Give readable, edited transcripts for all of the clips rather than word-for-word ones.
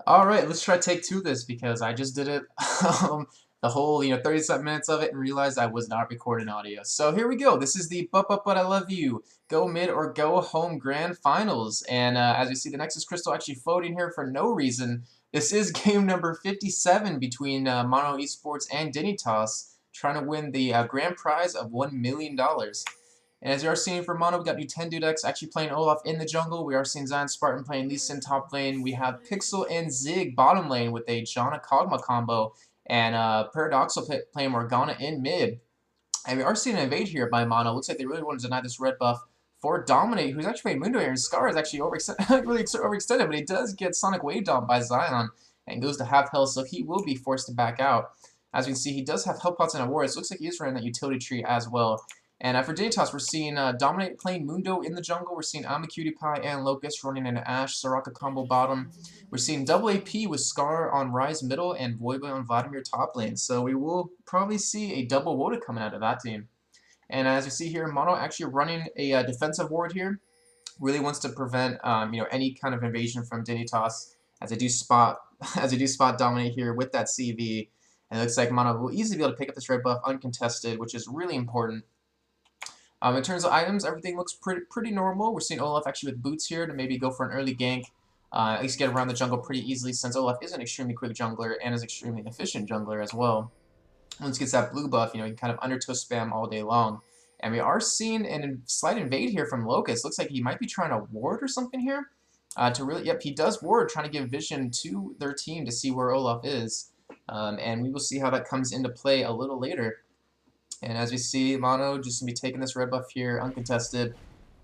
All right, let's try take two of this because I just did it the whole 30-something minutes of it and realized I was not recording audio. So here we go. This is the But I Love You Go Mid or Go Home Grand Finals. And as you see, the Nexus Crystal actually floating here for no reason. This is game number 57 between Mono Esports and Dignitas, trying to win the grand prize of $1 million. And as you are seeing for Mono, we got MmNintendudeX actually playing Olaf in the jungle. We are seeing Zion Spartan playing Lee Sin top lane. We have Pixel and Zig bottom lane with a Janna Kog'Maw combo. And Paradoxal playing Morgana in mid. And we are seeing an invade here by Mono. Looks like they really want to deny this red buff for Dominate, who's actually playing Mundo here. And Scar is actually really overextended, but he does get Sonic Wave Down by Zion and goes to half health, so he will be forced to back out. As we can see, he does have health pots and a ward. So it looks like he is running that utility tree as well. And for Dignitas, we're seeing Dominate playing Mundo in the jungle. We're seeing MmNintendudeX and Locust running an Ashe Soraka combo bottom. We're seeing double AP with Scar on Ryze middle and Voidboy on Vladimir top lane. So we will probably see a double Woda coming out of that team. And as you see here, Mono actually running a defensive ward here. Really wants to prevent any kind of invasion from Dignitas as they do spot Dominate here with that CV. And it looks like Mono will easily be able to pick up this red buff uncontested, which is really important. In terms of items, everything looks pretty normal. We're seeing Olaf actually with boots here to maybe go for an early gank, at least get around the jungle pretty easily since Olaf is an extremely quick jungler and is an extremely efficient jungler as well. Once he gets that blue buff, he can kind of undertow spam all day long. And we are seeing a slight invade here from Locust. Looks like he might be trying to ward or something here. Yep, he does ward, trying to give vision to their team to see where Olaf is. And we will see how that comes into play a little later. And as we see, Mono just going to be taking this red buff here, uncontested.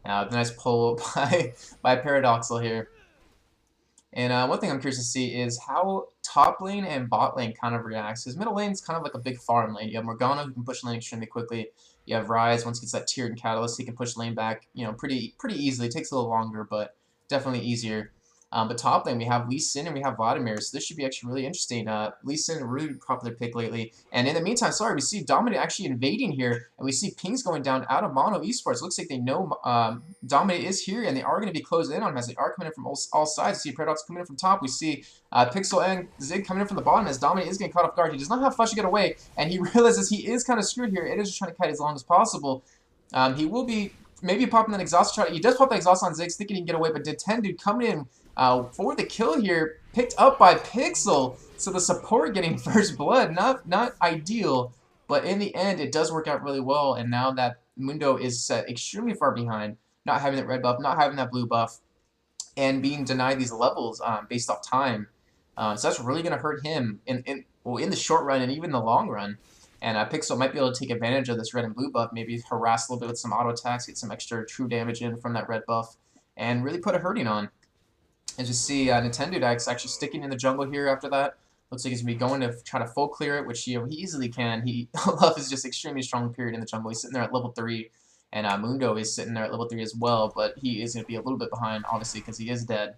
Nice pull by Paradoxal here. And one thing I'm curious to see is how top lane and bot lane kind of reacts. His middle lane is kind of like a big farm lane. You have Morgana who can push lane extremely quickly. You have Ryze, once he gets that tiered and catalyst, he can push lane back, pretty easily. It takes a little longer, but definitely easier. But top lane, we have Lee Sin and we have Vladimir, so this should be actually really interesting. Lee Sin, a really popular pick lately. And in the meantime, sorry, we see Dominate actually invading here, and we see pings going down out of Mono Esports. Looks like they know Dominate is here, and they are going to be closing in on him as they are coming in from all sides. We see Paradox coming in from top. We see Pixel and Zig coming in from the bottom as Dominate is getting caught off guard. He does not have flash to get away, and he realizes he is kind of screwed here. It is just trying to kite as long as possible. He will be maybe popping that exhaust shot. He does pop that exhaust on Ziggs, thinking he can get away, but Nintendude coming in for the kill here, picked up by Pixel. So the support getting first blood, not ideal, but in the end it does work out really well. And now that Mundo is set extremely far behind, not having that red buff, not having that blue buff, and being denied these levels based off time. So that's really going to hurt him in the short run and even the long run. And Pixel might be able to take advantage of this red and blue buff, maybe harass a little bit with some auto attacks, get some extra true damage in from that red buff, and really put a hurting on. As you see, MmNintendudeX actually sticking in the jungle here after that. Looks like he's going to be going to try to full clear it, which he easily can. Olaf is just extremely strong period in the jungle. He's sitting there at level 3, and Mundo is sitting there at level 3 as well, but he is going to be a little bit behind, obviously, because he is dead.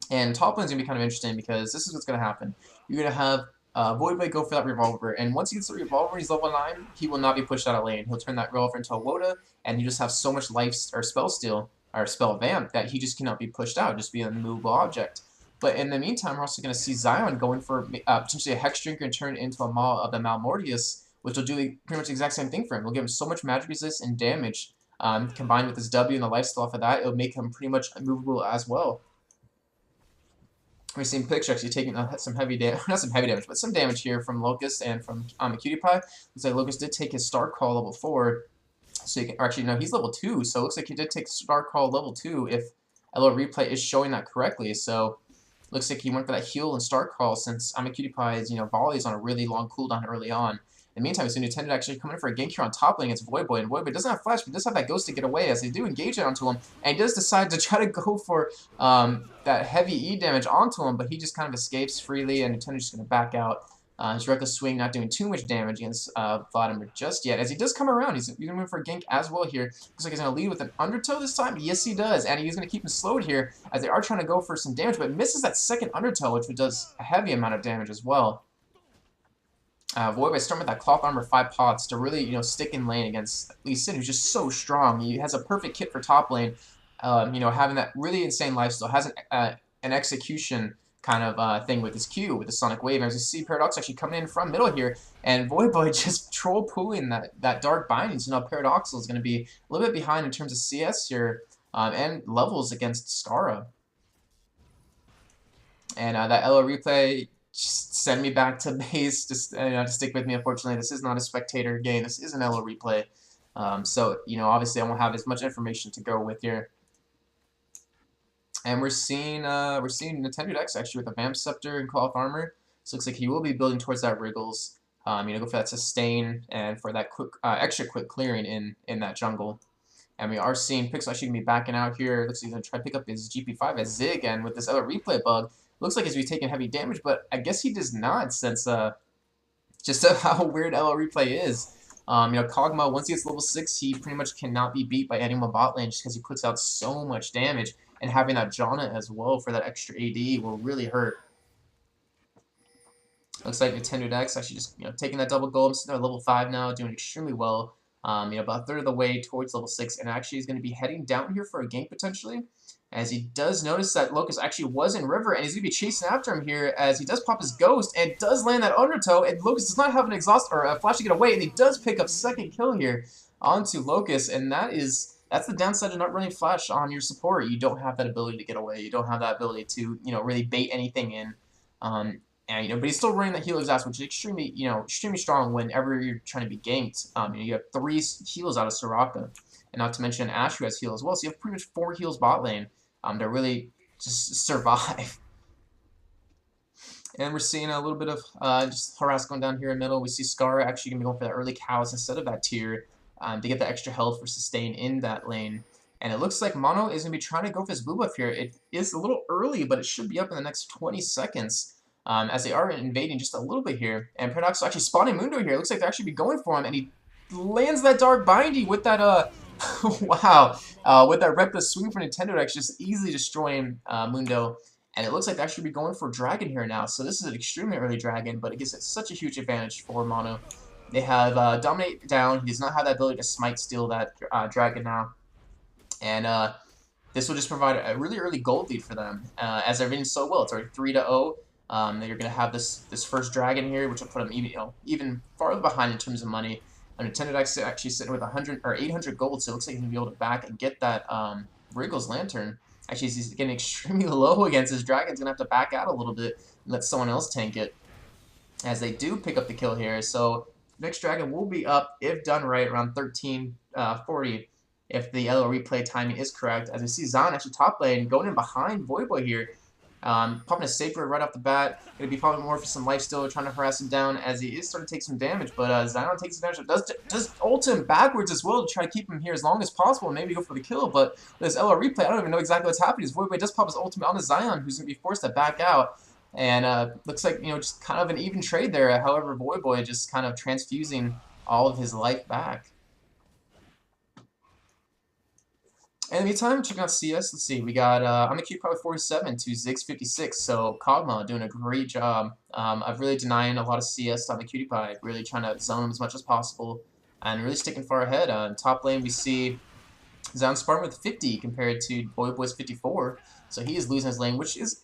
And top lane's going to be kind of interesting because this is what's going to happen. You're going to have Voidboy go for that revolver, and once he gets the revolver, he's level 9, he will not be pushed out of lane. He'll turn that revolver into a Woda, and he just have so much life or spell steal or spell vamp that he just cannot be pushed out, just be an immovable object. But in the meantime, we're also going to see Zion going for potentially a Hex Drinker and turn it into a Maw of the Malmortius, which will do pretty much the exact same thing for him. It'll give him so much magic resist and damage. Combined with his W and the lifesteal off of that, it'll make him pretty much immovable as well. We're seeing Picture actually taking some heavy damage, not some heavy damage, but some damage here from Locust and from MmNintendudeX. Looks like Locust did take his Star Call level 4. So you can, or actually, no, he's level 2, so it looks like he did take Star Call level 2 if LO Replay is showing that correctly. So looks like he went for that heal and Star Call since MmNintendudeX's volleys on a really long cooldown early on. In the meantime, we see Nintendo actually coming in for a gank here on top lane against Voidboy, and Voidboy doesn't have flash, but does have that ghost to get away as they do engage it onto him, and he does decide to try to go for that heavy E damage onto him, but he just kind of escapes freely, and Nintendo's just going to back out. His reckless swing not doing too much damage against Vladimir just yet. As he does come around, he's going to move for a gank as well here. Looks like he's going to lead with an undertow this time. Yes, he does. And he's going to keep him slowed here as they are trying to go for some damage, but misses that second undertow, which does a heavy amount of damage as well. Voidboy starting with that cloth armor 5 pots to really, stick in lane against Lee Sin, who's just so strong. He has a perfect kit for top lane. Having that really insane lifesteal, has an execution kind of thing with his Q, with the Sonic Wave. And as you see, Paradox actually coming in from middle here, and Voyboy just troll pooling that Dark Binding. So now Paradoxal is going to be a little bit behind in terms of CS here and levels against Skara. And that LO replay just send me back to base to stick with me. Unfortunately, this is not a spectator game. This is an LO replay. So, obviously I won't have as much information to go with here. And we're seeing MmNintendudeX actually with a Vamp Scepter and Cloth Armor. So it looks like he will be building towards that Wriggles. Go for that sustain and for that quick, extra quick clearing in that jungle. And we are seeing Pixel actually going to be backing out here. Looks like he's going to try to pick up his GP5 as Zig, and with this other replay bug, looks like he's going to be taking heavy damage, but I guess he does not, since just how weird LO replay is. Kog'Maw, once he gets level 6, he pretty much cannot be beat by anyone bot lane just because he puts out so much damage, and having that Janna as well for that extra AD will really hurt. Looks like MmNintendudeX actually just taking that double gold. Sitting at level 5 now, doing extremely well. About a third of the way towards level 6, and actually is going to be heading down here for a gank potentially, as he does notice that Locust actually was in river, and he's going to be chasing after him here as he does pop his ghost and does land that undertow, and Locust does not have an exhaust or a flash to get away, and he does pick up second kill here onto Locust, and that's the downside of not running flash on your support. You don't have that ability to get away. You don't have that ability to really bait anything in. But he's still running that heal exhaust, which is extremely strong whenever you're trying to be ganked. You have 3 heals out of Soraka, and not to mention Ash who has heal as well. So you have pretty much 4 heals bot lane to really just survive. And we're seeing a little bit of just harass going down here in the middle. We see Skara actually going to be going for that early cows instead of that tier to get the extra health for sustain in that lane. And it looks like Mono is going to be trying to go for his blue buff here. It is a little early, but it should be up in the next 20 seconds. As they are invading just a little bit here. And Paradox actually spawning Mundo here. It looks like they're actually be going for him, and he lands that Dark Binding with that, wow, with that reckless swing for MmNintendudeX, just easily destroying Mundo. And it looks like they actually be going for Dragon here now. So this is an extremely early Dragon, but it gives it such a huge advantage for Mono. They have Dominate down. He does not have that ability to Smite steal that Dragon now. And this will just provide a really early gold lead for them, as they're winning so well. It's already 3-0. Then you're going to have this first Dragon here, which will put them even farther behind in terms of money. And MmNintendudeX actually sitting with 100 or 800 gold, so it looks like he's going to be able to back and get that Wriggles Lantern. Actually, he's getting extremely low against his Dragon's going to have to back out a little bit and let someone else tank it, as they do pick up the kill here. So next Dragon will be up, if done right, around 1340, if the LO replay timing is correct. As we see Zion actually top lane, going in behind Voyboy here. Popping a Sacred right off the bat. Going to be popping more for some lifesteal, trying to harass him down as he is starting to take some damage. But Zion takes advantage. Does ult him backwards as well to try to keep him here as long as possible and maybe go for the kill. But with this LR replay, I don't even know exactly what's happening. His Voidboy does pop his ultimate on the Zion, who's going to be forced to back out. And looks like, just kind of an even trade there. However, Voidboy just kind of transfusing all of his life back. In the meantime, checking out CS, let's see, we got I'm a Cute Probably 47 to Ziggs 56, so Kog'Maw doing a great job of really denying a lot of CS on the Cutie Pie, really trying to zone him as much as possible, and really sticking far ahead. In top lane, we see Zion Spartan with 50 compared to Voyboy's 54, so he is losing his lane, which is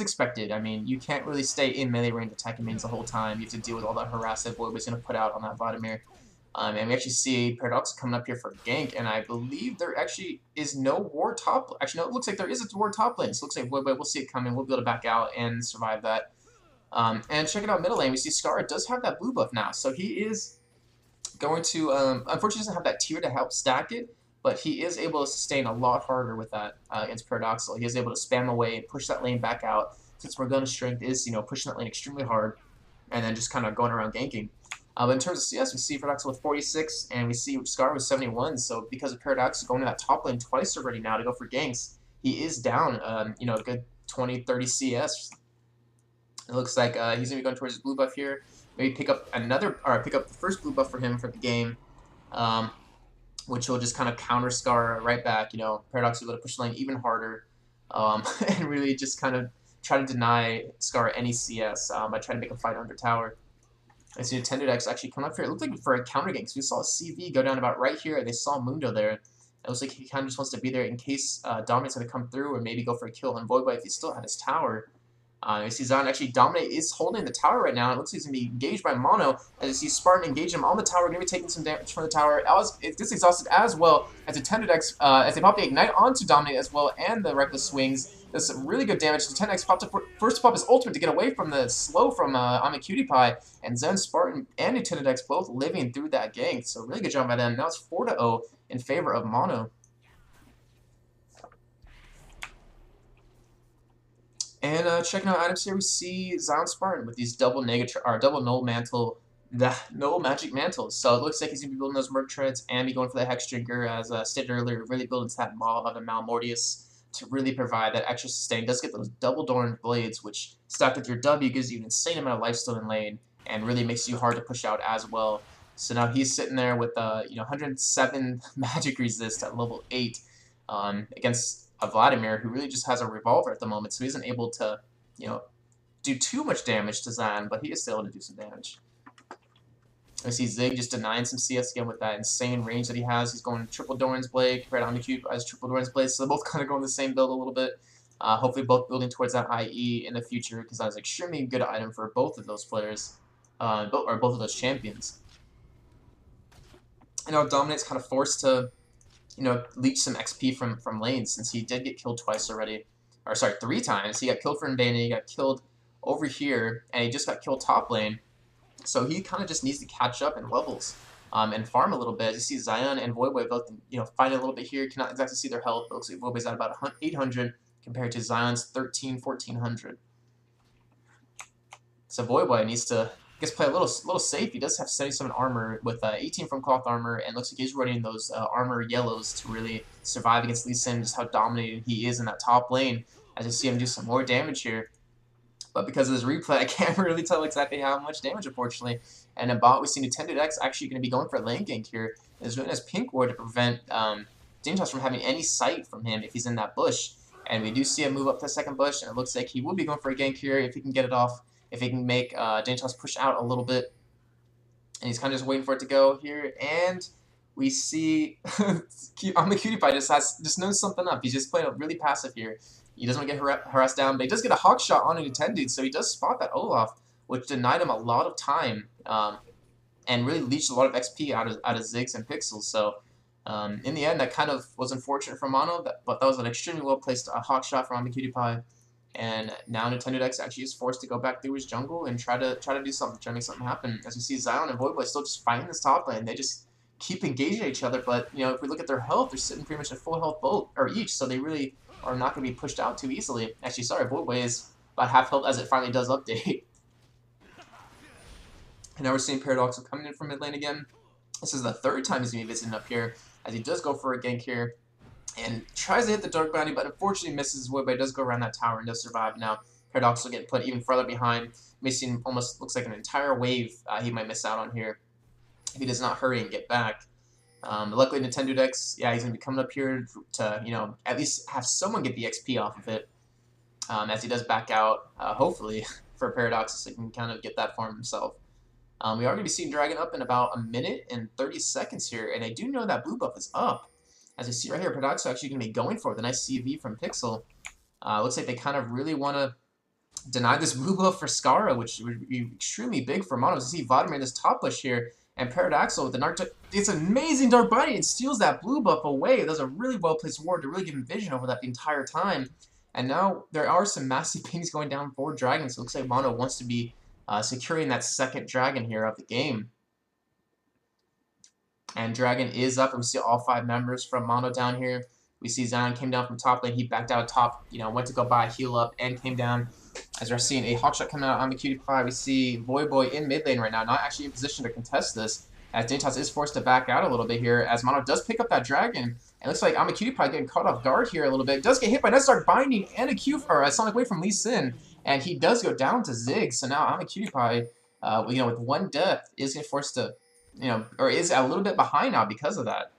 expected. I mean, you can't really stay in melee range attacking mains the whole time. You have to deal with all that harass that Voyboy's going to put out on that Vladimir. And we actually see Paradox coming up here for gank, and I believe there actually is no ward top. Actually, no, it looks like there is a ward top lane. So it looks like we'll see it coming. We'll be able to back out and survive that. And check it out middle lane. We see Skara does have that blue buff now, so he is going to unfortunately doesn't have that tier to help stack it, but he is able to sustain a lot harder with that against Paradoxal. He is able to spam away and push that lane back out, since Morgana's strength is pushing that lane extremely hard, and then just kind of going around ganking. But in terms of CS, we see Paradox with 46, and we see Scar with 71. So because of Paradox going to that top lane twice already now to go for ganks, he is down, a good 20, 30 CS. It looks like he's gonna be going towards his blue buff here. Maybe pick up pick up the first blue buff for him for the game, which will just kind of counter Scar right back. Paradox will be able to push the lane even harder, and really just kind of try to deny Scar any CS by trying to make him fight under tower. I see MmNintendudeX actually come up here. It looked like for a counter gank, because we saw CV go down about right here. They saw Mundo there. It looks like he kind of just wants to be there in case Dominate's going to come through, or maybe go for a kill on Voidboy if he still had his tower. You see Zion actually dominate, is holding the tower right now. It looks like he's going to be engaged by Mono. As you see Spartan engage him on the tower, going to be taking some damage from the tower. It gets exhausted as well as MmNintendudeX, as they pop the Ignite onto Dominate as well, and the Reckless Swings. Does some really good damage. MmNintendudeX popped up first to pop his ultimate to get away from the slow from MmQtPie, and Zen, Spartan, and MmNintendudeX both living through that gank. So really good job by them. Now it's 4-0 in favor of Mono. And checking out items here, we see Zion Spartan with these double null mantle, the null magic mantles. So it looks like he's gonna be building those Merc Treads and be going for the Hex Drinker, as stated earlier, really building to that Maw of a Malmortius to really provide that extra sustain. Does get those double Doran Blades, which stacked with your W gives you an insane amount of lifesteal in lane and really makes you hard to push out as well. So now he's sitting there with 107 magic resist at level 8 against a Vladimir who really just has a revolver at the moment, so he isn't able to, do too much damage to Zan, but he is still able to do some damage. I see Zig just denying some CS again with that insane range that he has. He's going triple Doran's Blade compared to MmQ as triple Doran's Blade, so they're both kind of going the same build a little bit. Hopefully both building towards that IE in the future, because that is an extremely good item for both of those players, or both of those champions. Dominate's kind of forced to leech some XP from lane, since he did get killed twice already. Or sorry, 3 times. He got killed for Invading, he got killed over here, and he just got killed top lane. So he kind of just needs to catch up in levels and farm a little bit. As you see Zion and Voyboy both, fighting a little bit here. Cannot exactly see their health, but looks like Voyboy's at about 800 compared to Zion's 1400. So Voyboy needs to play a little safe. He does have 77 armor with 18 from cloth armor, and looks like he's running those armor yellows to really survive against Lee Sin. Just how dominated he is in that top lane. As you see him do some more damage here, but because of this replay, I can't really tell exactly how much damage, unfortunately. And in bot, we see MmNintendudeX actually going to be going for a lane gank here. He's doing his Pink Ward to prevent Dangerous from having any sight from him if he's in that bush. And we do see him move up to the second bush, and it looks like he will be going for a gank here if he can get it off. If he can make Dangerous push out a little bit. And he's kind of just waiting for it to go here. And we see MmQtPie just knows something up. He's just playing really passive here. He doesn't want to get harassed down, but he does get a hawk shot on a Nintendude, so he does spot that Olaf, which denied him a lot of time and really leached a lot of XP out of Ziggs and Pixels. So in the end, that kind of was unfortunate for Mono, but that was an extremely well placed hawk shot from MmQtPie. And now MmNintendudeX actually is forced to go back through his jungle and try to do something, try to make something happen. As you see, Zion and Voyboy still just fighting this top lane. They just keep engaging each other, but if we look at their health, they're sitting pretty much at full health both or each, so they really are not going to be pushed out too easily. Actually, sorry, Voyboy is about half health as it finally does update. And now we're seeing Paradoxal coming in from mid lane again. This is the 3rd time he's going to be visiting up here, as he does go for a gank here and tries to hit the Dark Bounty, but unfortunately misses Voyboy. Does go around that tower and does survive. Now Paradoxal getting put even further behind, missing almost looks like an entire wave he might miss out on here if he does not hurry and get back. Luckily, MmNintendudeX, yeah, he's going to be coming up here to, at least have someone get the XP off of it as he does back out, hopefully, for Paradox, so he can kind of get that farm himself. We are going to be seeing Dragon up in about 1 minute and 30 seconds here, and I do know that blue buff is up. As you see right here, Paradox is actually going to be going for it. The nice CV from Pixel. Looks like they kind of really want to deny this blue buff for Skara, which would be extremely big for Mono. As you see Vladimir in this top push here, and Paradoxal with the it's an amazing Dark Bounty. It steals that blue buff away. It does a really well-placed ward to really give him vision over that the entire time. And now there are some massive pings going down for Dragon, so it looks like Mono wants to be securing that second Dragon here of the game. And Dragon is up, and we see all 5 members from Mono down here. We see Zion came down from top lane. He backed out top, went to go buy a heal up and came down. As we're seeing a hawk shot coming out on MmQtPie, we see Voyboy in mid lane right now, not actually in position to contest this, as Danitas is forced to back out a little bit here, as Mono does pick up that Dragon. And it looks like MmQtPie getting caught off guard here a little bit. Does get hit by Net Dark Binding and a Q for a Sonic Wave from Lee Sin, and he does go down to Ziggs. So now MmQtPie, with 1 death, is getting forced to, or is a little bit behind now because of that.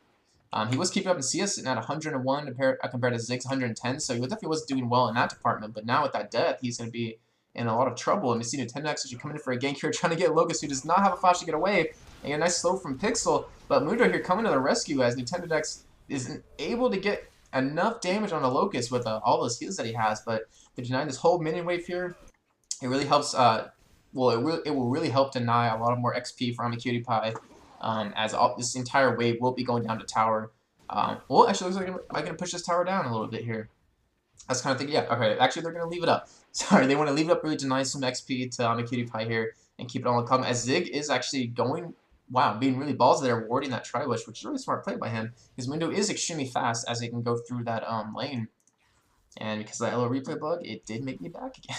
He was keeping up in CS sitting at 101 compared to Ziggs 110, so he definitely was doing well in that department. But now with that death, he's going to be in a lot of trouble. And we see MmNintendudeX actually coming in for a gank here, trying to get Locust, who does not have a flash to get away. And get a nice slow from Pixel, but Mundo here coming to the rescue as MmNintendudeX isn't able to get enough damage on the Locust with all those heals that he has. But they're denying this whole minion wave here. It really helps. Well, it will really help deny a lot of more XP for MmQtPie, as this entire wave will be going down to tower. Well, actually, looks like I'm gonna push this tower down a little bit here. I was kind of thinking, yeah, okay, actually they're going to leave it up. Sorry, they want to leave it up, really deny some XP to MmQtPie here and keep it all in common. As Zig is actually going, wow, being really ballsy there, warding that Tribush, which is really smart play by him. His window is extremely fast as he can go through that lane. And because of that LO replay bug, it did make me back again.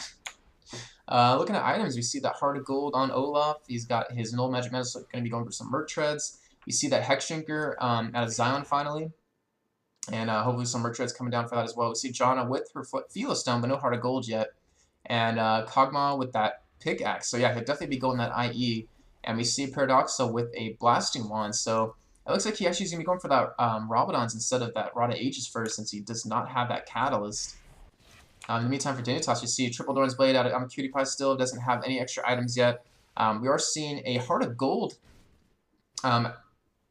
Looking at items, we see that Heart of Gold on Olaf. He's got his Null Magic Medal, so going to be going for some Merc Treads. We see that Hex Shrinker out of Zion finally. And hopefully some Merc Treads coming down for that as well. We see Janna with her Philo Stone, but no Heart of Gold yet. And Kog'Maw with that Pickaxe. So yeah, he'll definitely be going that IE. And we see Paradoxa with a Blasting Wand. So it looks like he actually is going to be going for that Rabadon's instead of that Rod of Ages first, since he does not have that Catalyst. In the meantime, for Dignitas, you see Triple Doran's Blade out of MmQtPie still doesn't have any extra items yet. We are seeing a Heart of Gold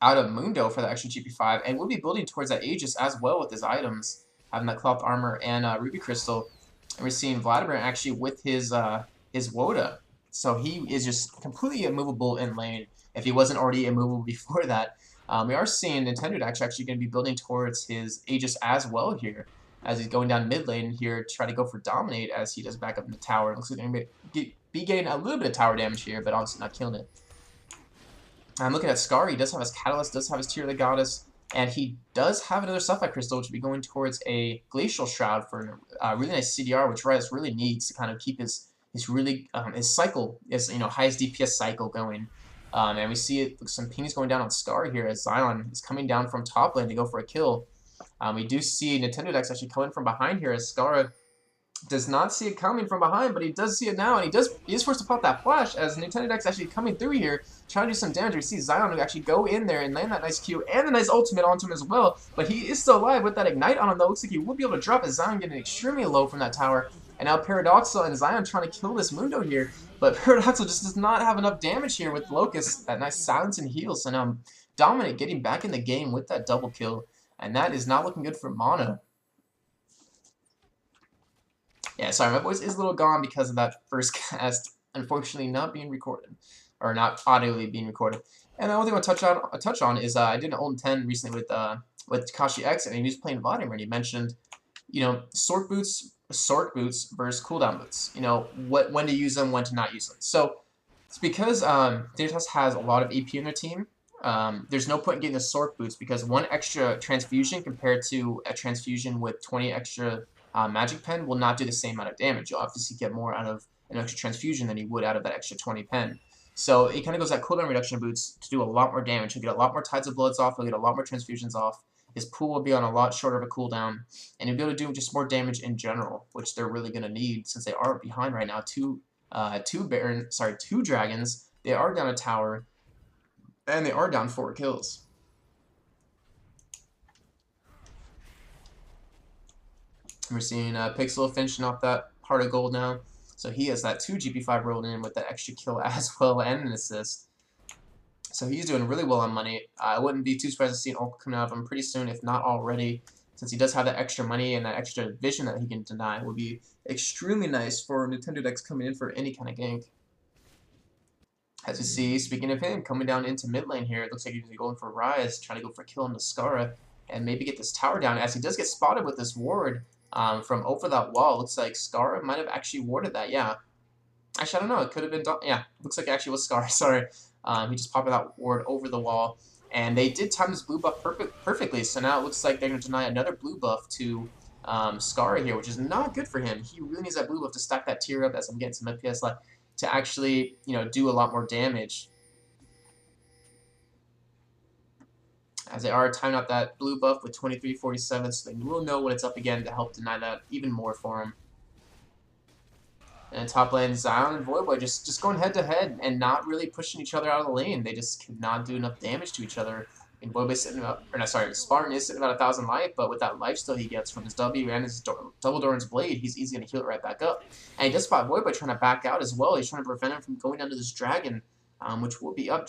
out of Mundo for the extra GP5, and we'll be building towards that Aegis as well with his items, having that Cloth Armor and Ruby Crystal. And we're seeing Vladimir actually with his Woda, so he is just completely immovable in lane if he wasn't already immovable before that. We are seeing MmNintendudeX actually going to be building towards his Aegis as well here, as he's going down mid lane here to try to go for Dominate as he does back up in the tower. It looks like they're going to be getting a little bit of tower damage here, but obviously not killing it. I'm looking at Scar. He does have his Catalyst, does have his Tear of the Goddess, and he does have another Sapphire Crystal, which will be going towards a Glacial Shroud for a really nice CDR, which Ryze really needs to kind of keep his cycle, his highest DPS cycle going. And we see it, some pings going down on Scar here as Zion is coming down from top lane to go for a kill. We do see MmNintendudeX actually coming from behind here as Scar does not see it coming from behind, but he does see it now, and he is forced to pop that flash as MmNintendudeX actually coming through here, trying to do some damage. We see Zion actually go in there and land that nice Q and the nice ultimate onto him as well, but he is still alive with that Ignite on him, though. Looks like he will be able to drop as Zion getting extremely low from that tower, and now Paradoxa and Zion trying to kill this Mundo here, but Paradoxa just does not have enough damage here with Locust, that nice silence and heal, so now Dominant getting back in the game with that double kill, and that is not looking good for Mana. Yeah, sorry, my voice is a little gone because of that first cast, unfortunately not being recorded, or not audibly being recorded. And the only thing I'll touch on is I did an old 10 recently with Takashi X, and he was playing Vladimir, and he mentioned, Sork boots versus cooldown boots. When to use them, when to not use them. So it's because Dignitas has a lot of AP in their team. There's no point in getting the Sork boots because one extra transfusion compared to a transfusion with 20 extra Magic Pen will not do the same amount of damage. You'll obviously get more out of an extra transfusion than you would out of that extra 20 pen. So it kind of goes that cooldown reduction boots to do a lot more damage. He'll get a lot more Tides of Bloods off, he'll get a lot more transfusions off. His pool will be on a lot shorter of a cooldown, and he'll be able to do just more damage in general, which they're really going to need since they are behind right now. Two dragons. They are down a tower, and they are down 4 kills. We're seeing Pixel finishing off that Heart of Gold now. So he has that 2 GP5 rolled in with that extra kill as well and an assist. So he's doing really well on money. I wouldn't be too surprised to see an ult coming out of him pretty soon, if not already, since he does have that extra money and that extra vision that he can deny. It would be extremely nice for MmNintendudeX coming in for any kind of gank. As you see, speaking of him, coming down into mid lane here, it looks like he's going for Ryze, trying to go for a kill on the Skara, and maybe get this tower down, as he does get spotted with this ward. From over that wall. Looks like Scar might have actually warded that, yeah. Actually, I don't know, it could have been, yeah, looks like it actually was Scar, sorry. He just popped that ward over the wall, and they did time this blue buff perfectly, so now it looks like they're going to deny another blue buff to Scar here, which is not good for him. He really needs that blue buff to stack that tier up, as I'm getting some FPS left, to actually, do a lot more damage. As they are timing out that blue buff with 2347, so they will know when it's up again to help deny that even more for him. And top lane, Zion and Voyboy just going head to head and not really pushing each other out of the lane. They just cannot do enough damage to each other. And Voyboy's sitting about, or no, sorry, Spartan is sitting about 1,000 life, but with that lifesteal he gets from his W and his double Doran's Blade, he's easy to heal it right back up. And he does spot Voyboy trying to back out as well. He's trying to prevent him from going down to this dragon, which will be up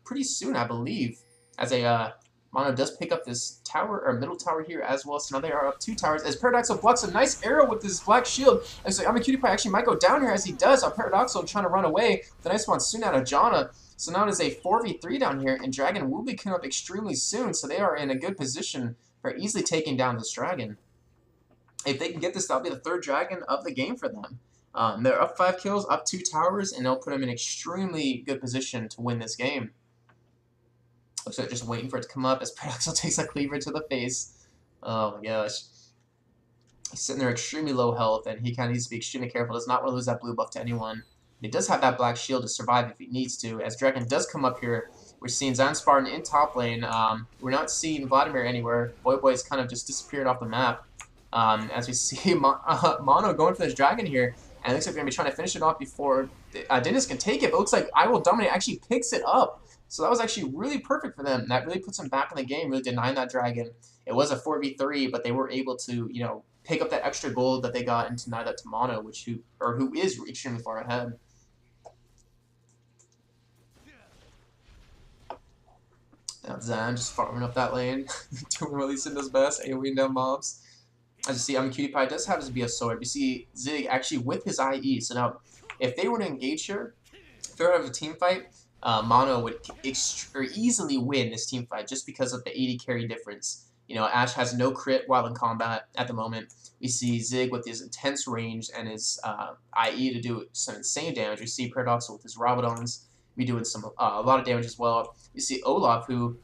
pretty soon, I believe, as a Mono does pick up this tower, or middle tower here as well, so now they are up 2 towers, as Paradoxal blocks a nice arrow with his black shield, and so MmNintendudeX actually might go down here as he does, Paradoxal trying to run away with a nice monsoon out of Janna. So now it is a 4v3 down here, and Dragon will be coming up extremely soon, so they are in a good position for easily taking down this Dragon. If they can get this, that'll be the 3rd Dragon of the game for them. They're up 5 kills, up 2 towers, and they'll put them in extremely good position to win this game. Looks like just waiting for it to come up as Paradoxal takes a cleaver to the face. Oh my gosh. He's sitting there extremely low health, and he kind of needs to be extremely careful. Does not want to lose that blue buff to anyone. He does have that black shield to survive if he needs to. As Dragon does come up here, we're seeing Zion Spartan in top lane. We're not seeing Vladimir anywhere. Boy's kind of just disappeared off the map. As we see Mono going for this Dragon here, and it looks like they're going to be trying to finish it off before Dennis can take it, but it looks like I Will Dominate actually picks it up. So that was actually really perfect for them. That really puts them back in the game, really denying that Dragon. It was a 4v3, but they were able to, you know, pick up that extra gold that they got and deny that to Mono, who is extremely far ahead. Now Zan just farming up that lane, doing what Lee Sin does best, AoEing down mobs. As you see, MmNintendudeX does have his BS sword. You see Zig actually with his IE. So now, if they were to engage here, if they were to have a team fight, Mono would easily win this team fight just because of the 80 carry difference. You know, Ashe has no crit while in combat at the moment. We see Zig with his intense range and his IE to do some insane damage. We see Paradoxal with his Rabadons be doing a lot of damage as well. You see Olaf, who,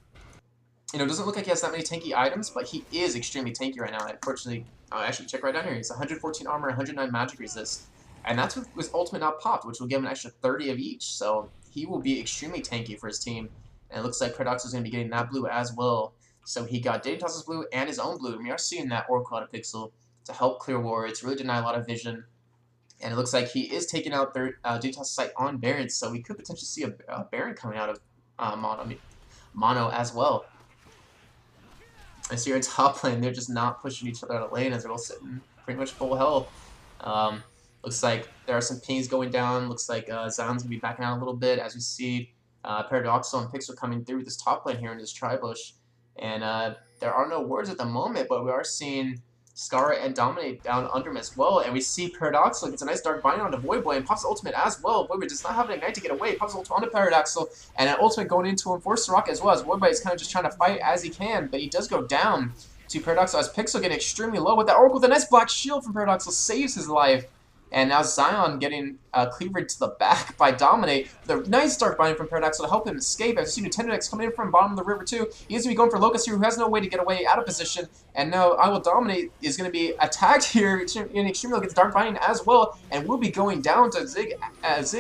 you know, doesn't look like he has that many tanky items, but he is extremely tanky right now. Unfortunately, actually check right down here. He's 114 armor, 109 magic resist. And that's with his ultimate not popped, which will give him an extra 30 of each. So he will be extremely tanky for his team. And it looks like Paradox is going to be getting that blue as well. So he got Dignitas's blue and his own blue. And we are seeing that Oracle out of Pixel to help clear Warrior, to really deny a lot of vision. And it looks like he is taking out their Dignitas site on Baron. So we could potentially see a Baron coming out of Mono as well. And so you're in top lane, they're just not pushing each other out of lane as they're all sitting pretty much full health. Looks like there are some pings going down. Looks like Zion's going to be backing out a little bit as we see Paradoxal and Pixel coming through this top lane here in this Tribush. And there are no words at the moment, but we are seeing Skara and Dominate down under him as well. And we see Paradoxal gets a nice Dark Binding onto Voidboy and pops the ultimate as well. Voidboy does not have an Ignite to get away. Pops the ultimate onto Paradoxal and an ultimate going into him for Soraka as well, as Voidboy is kind of just trying to fight as he can, but he does go down to Paradoxal as Pixel getting extremely low with that Oracle with a nice black shield from Paradoxal saves his life. And now Zion getting cleavered to the back by Dominate. The nice Dark Binding from Paradoxal to help him escape. As you see NintendudeX coming in from bottom of the river too. He is going to be going for Locust here, who has no way to get away out of position. And now I Will Dominate is going to be attacked here in extremely low, gets Dark Binding as well. And will be going down to Zig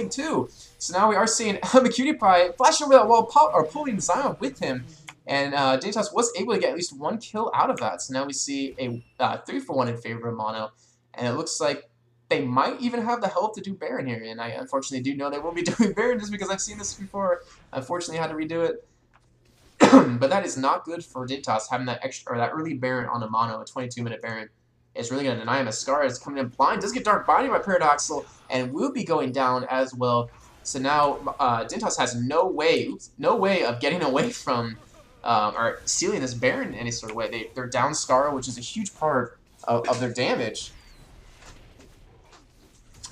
too. So now we are seeing MmNintendudeX flashing over that wall, pulling Zion with him. And Dignitas was able to get at least 1 kill out of that. So now we see a 3-for-1 in favor of Mono. And it looks like they might even have the health to do Baron here, and I unfortunately do know they will be doing Baron just because I've seen this before. Unfortunately, I had to redo it. But that is not good for Dignitas having that extra or that early Baron on a Mono, a 22-minute Baron. It's really going to deny him. Ascara is coming in blind, does get Dark Binding by Paradoxal, and will be going down as well. So now Dignitas has no way of getting away from or sealing this Baron in any sort of way. They're down Scara, which is a huge part of their damage.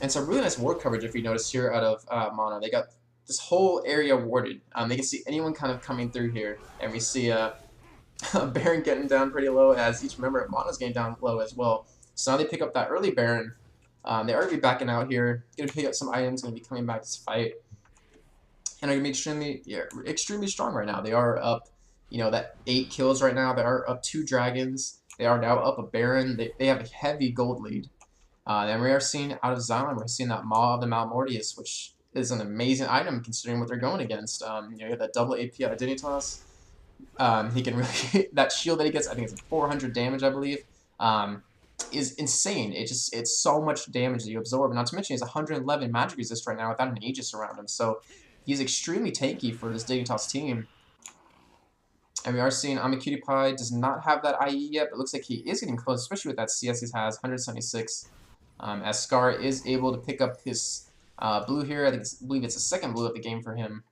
And some really nice ward coverage, if you notice here, out of Mono. They got this whole area warded. They can see anyone kind of coming through here. And we see a Baron getting down pretty low as each member of Mono's getting down low as well. So now they pick up that early Baron. They are going to be backing out here. Going to pick up some items, going to be coming back to fight. And are going to be extremely strong right now. They are up, you know, that 8 kills right now. They are up 2 dragons. They are now up a Baron. They have a heavy gold lead. Then we are seeing out of Zion, we're seeing that Maw of the Malmortius, which is an amazing item considering what they're going against. You know, you have that double AP out of Dignitas. He can really that shield that he gets, I think it's 400 damage, I believe, is insane. It's so much damage that you absorb. Not to mention he has 111 magic resist right now without an Aegis around him. So he's extremely tanky for this Dignitas team. And we are seeing MmNintendudeX does not have that IE yet, but it looks like he is getting close, especially with that CS he has, 176. As Scar is able to pick up his blue here. I believe it's the second blue of the game for him.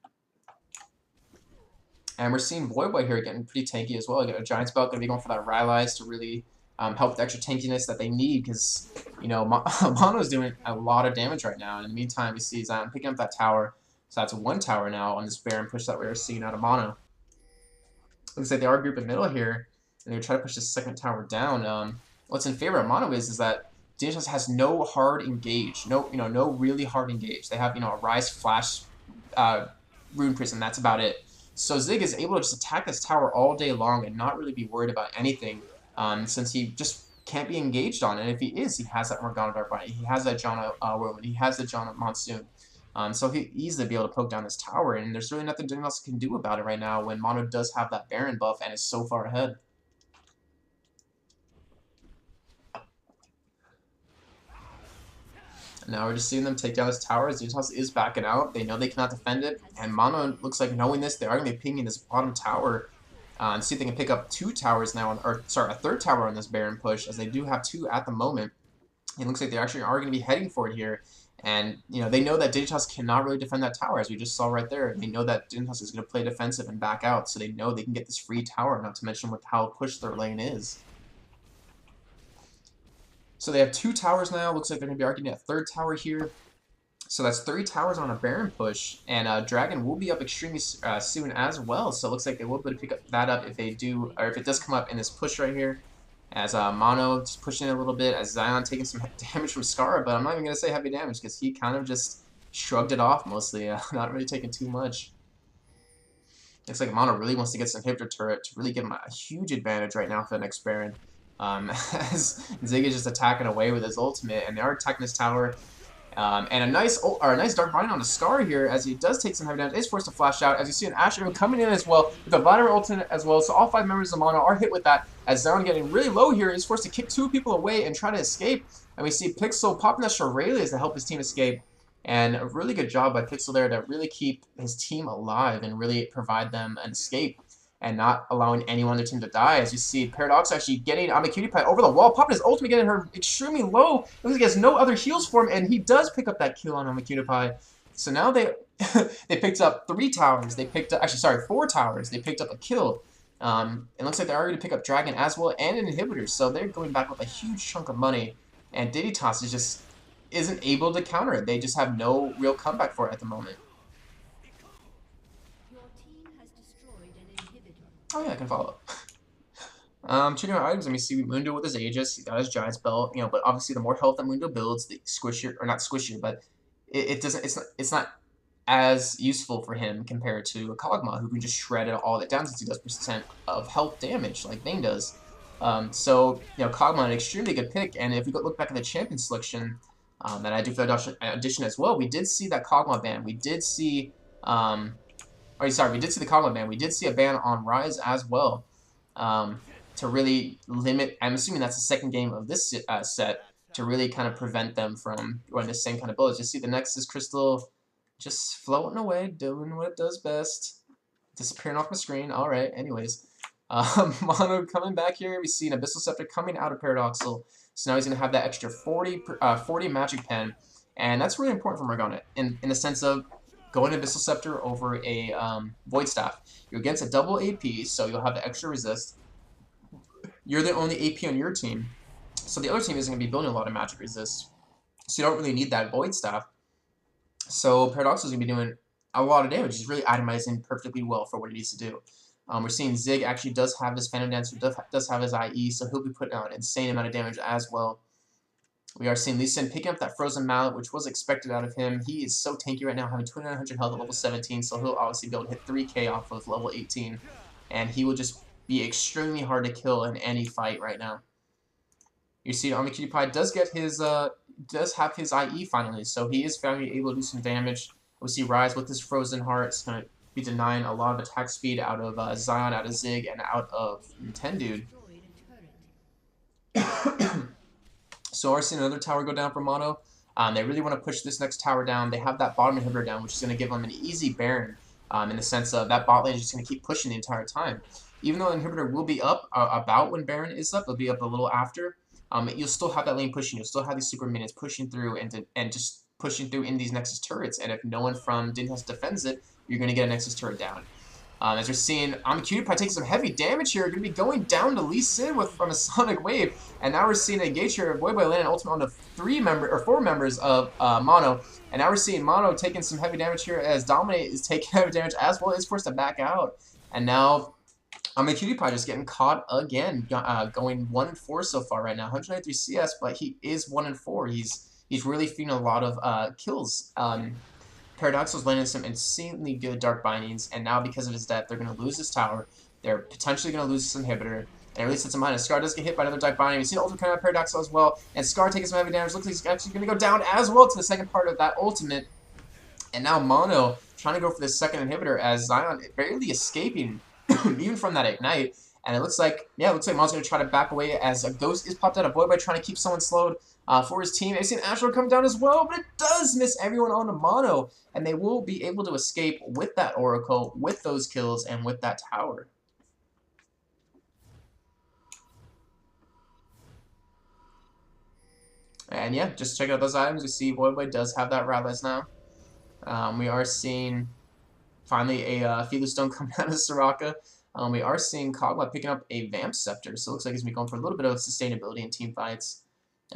And we're seeing Void Boy here getting pretty tanky as well. A Giant's Belt going to be going for that Rylai's to really help with the extra tankiness that they need because, you know, Mono's doing a lot of damage right now. And in the meantime, we see Zion picking up that tower. So that's 1 tower now on this Baron push that we were seeing out of Mono. Looks like they are grouping middle here, and they're trying to push this second tower down. What's in favor of Mono is that Dignitas has no hard engage, no really hard engage. They have a Rise Flash, Rune Prism. That's about it. So Zig is able to just attack this tower all day long and not really be worried about anything, since he just can't be engaged on. And if he is, he has that Morgana Dark Bite, he has that Janna Whirlwind, he has the Janna Monsoon. So he'll easily be able to poke down this tower, and there's really nothing Dignitas can do about it right now when Mono does have that Baron buff and is so far ahead. Now we're just seeing them take down this tower as Dignitas is backing out. They know they cannot defend it, and Mono looks like knowing this, they are going to be pinging this bottom tower and see if they can pick up 2 towers now, or sorry, a 3rd tower on this Baron push, as they do have 2 at the moment. It looks like they actually are going to be heading for it here. And, they know that Dignitas cannot really defend that tower, as we just saw right there. They know that Dignitas is going to play defensive and back out, so they know they can get this free tower, not to mention with how pushed their lane is. So they have 2 towers now. Looks like they're going to be arguing a 3rd tower here. So that's 3 towers on a Baron push, and Dragon will be up extremely soon as well. So it looks like they will be able to pick that up if they do, or if it does come up in this push right here. As Mono just pushing it a little bit, as Zion taking some damage from Scar, but I'm not even going to say heavy damage because he kind of just shrugged it off mostly, not really taking too much. Looks like Mono really wants to get some inhibitor turret to really give him a huge advantage right now for the next Baron. As Zig is just attacking away with his ultimate, and they are attacking this tower. And a nice Dark Binding on the Scar here, as he does take some heavy damage, is forced to flash out. As you see an Asher coming in as well, with a Vladimir ultimate as well, so all 5 members of Mono are hit with that, as Zion getting really low here is forced to kick 2 people away and try to escape. And we see Pixel popping that Shurelya to help his team escape. And a really good job by Pixel there to really keep his team alive and really provide them an escape, and not allowing anyone on their team to die. As you see, Paradox actually getting MmNintendudeX over the wall, popping his ultimate, getting her extremely low. Looks like he has no other heals for him, and he does pick up that kill on MmNintendudeX. So now they they picked up 3 towers. They picked up, actually, sorry, 4 towers. They picked up a kill. It looks like they're already going to pick up Dragon as well and an inhibitor. So they're going back with a huge chunk of money, and Dignitas isn't able to counter it. They just have no real comeback for it at the moment. Oh yeah, I can follow. Checking out items, let me see Mundo with his Aegis. He got his Giant's Belt, but obviously the more health that Mundo builds, the squishier, or not squishier, but it's not as useful for him compared to a Kog'Maw, who can just shred it all that down since he does percent of health damage like Vayne does. So Kog'Maw an extremely good pick, and if we look back at the champion selection that I do for the audition as well, we did see that Kog'Maw ban. We did see we did see the Kog'Maw ban. We did see a ban on Rise as well, to really limit. I'm assuming that's the second game of this set, to really kind of prevent them from running the same kind of bullets. You see the Nexus Crystal just floating away, doing what it does best, disappearing off my screen. All right. Anyways, Mono coming back here. We see an Abyssal Scepter coming out of Paradoxal. So now he's going to have that extra 40 Magic Pen, and that's really important for Morgana in the sense of going Abyssal Scepter over a Void Staff. You're against a double AP, so you'll have the extra resist. You're the only AP on your team, so the other team isn't going to be building a lot of magic resist. So you don't really need that Void Staff. So Paradox is going to be doing a lot of damage. He's really itemizing perfectly well for what he needs to do. We're seeing Zig actually does have his Phantom Dancer, does have his IE, so he'll be putting out an insane amount of damage as well. We are seeing Lee Sin picking up that Frozen Mallet, which was expected out of him. He is so tanky right now, having 2900 health at level 17, so he'll obviously be able to hit 3k off of level 18. And he will just be extremely hard to kill in any fight right now. You see MmNintendudeX does have his IE finally, so he is finally able to do some damage. We see Rise with his Frozen Heart. It's going to be denying a lot of attack speed out of Zion, out of Zig, and out of MmNintendude. So we're seeing another tower go down for Mono. They really want to push this next tower down. They have that bottom inhibitor down, which is going to give them an easy Baron, in the sense of that bot lane is just going to keep pushing the entire time. Even though the inhibitor will be up about when Baron is up, it'll be up a little after. You'll still have that lane pushing. You'll still have these super minions pushing through and just pushing through in these Nexus turrets. And if no one from Dignitas defends it, you're going to get a Nexus turret down. As we're seeing, MmNintendudeX taking some heavy damage here. Going to be going down to Lee Sin from a Sonic Wave. And now we're seeing engage here. Boy landing ultimate onto 4 members of Mono. And now we're seeing Mono taking some heavy damage here as Dominate is taking heavy damage as well. Is forced to back out. And now MmNintendudeX just getting caught again, going 1-4 so far right now. 193 CS, but he is 1-4. He's really feeding a lot of kills. Paradoxal's landing some insanely good Dark Bindings, and now because of his death, they're going to lose this tower. They're potentially going to lose this inhibitor, and at least it's a minus. Scar does get hit by another Dark Binding. We see the ultimate coming out of Paradoxal as well, and Scar taking some heavy damage. Looks like he's actually going to go down as well to the second part of that ultimate. And now Mono trying to go for this second inhibitor as Zion barely escaping even from that Ignite. And it looks like, Mono's going to try to back away as a Ghost is popped out of Void by trying to keep someone slowed for his team. I've seen Astro come down as well, but it does miss everyone onto Mono. And they will be able to escape with that Oracle, with those kills, and with that tower. And yeah, just check out those items. You see Void does have that Rattlers now. We are seeing finally a Feeler Stone coming out of Soraka. We are seeing Kog'Maw picking up a Vamp Scepter, so it looks like he's going to be going for a little bit of sustainability in team fights.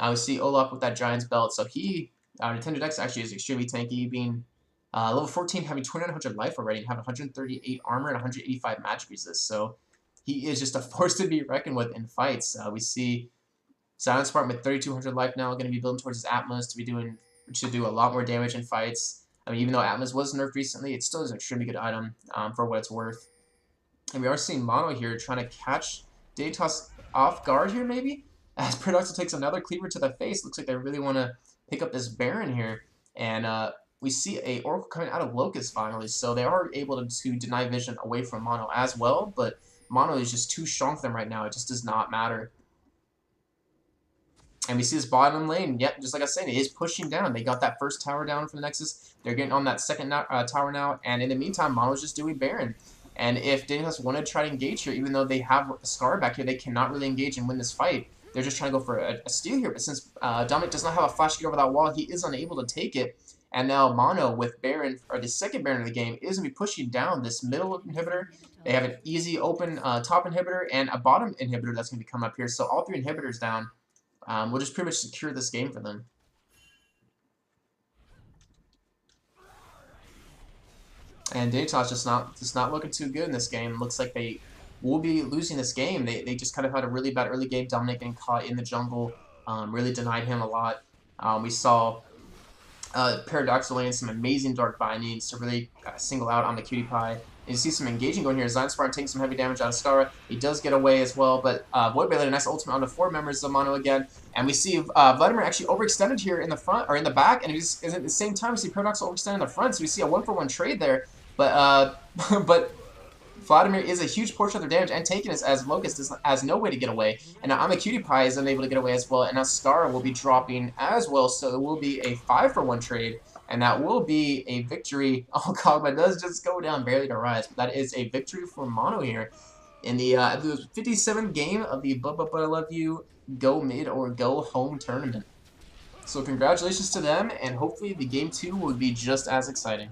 We see Olaf with that Giant's Belt, so he, MmNintendudeX actually is extremely tanky, being level 14, having 2900 life already, and having 138 armor and 185 magic resist, so he is just a force to be reckoned with in fights. We see Silent Spartan with 3200 life now, going to be building towards his Atlas to do a lot more damage in fights. I mean, even though Atlas was nerfed recently, it still is an extremely good item for what it's worth. And we are seeing Mono here trying to catch Daytos off guard here, maybe? As Paradoxal takes another cleaver to the face. Looks like they really want to pick up this Baron here. And we see a Oracle coming out of Locust finally. So they are able to deny vision away from Mono as well. But Mono is just too strong for them right now. It just does not matter. And we see this bottom lane, yep, just like I was saying, it is pushing down. They got that first tower down from the Nexus. They're getting on that second tower now. And in the meantime, Mono's just doing Baron. And if Daniels wanted to try to engage here, even though they have a Scar back here, they cannot really engage and win this fight. They're just trying to go for a steal here. But since Dominic does not have a flash to get over that wall, he is unable to take it. And now Mono with Baron, or the second Baron of the game, is going to be pushing down this middle inhibitor. They have an easy open top inhibitor and a bottom inhibitor that's going to come up here. So all 3 inhibitors down will just pretty much secure this game for them. And Daytos just not looking too good in this game. Looks like they will be losing this game. They just kind of had a really bad early game. Dominic getting caught in the jungle really denied him a lot. We saw Paradoxal landing some amazing Dark Bindings to really single out on the Cutie Pie. And you see some engaging going here. Zion Spartan taking some heavy damage out of Skara. He does get away as well, but Void landed a nice ultimate onto 4 members of Mono again. And we see Vladimir actually overextended here in the front, or in the back, and he's at the same time we see Paradoxal overextend in the front, so we see a 1-for-1 trade there. But but Vladimir is a huge portion of their damage, and taking this as Locust has no way to get away. And now MmNintendudeX is unable to get away as well, and now Skara will be dropping as well, so it will be a 5-for-1 trade. And that will be a victory. Oh, Kog'Maw does just go down barely to rise. But that is a victory for Mono here in the 57th game of the But I Love You Go Mid or Go Home tournament. So congratulations to them, and hopefully the game 2 will be just as exciting.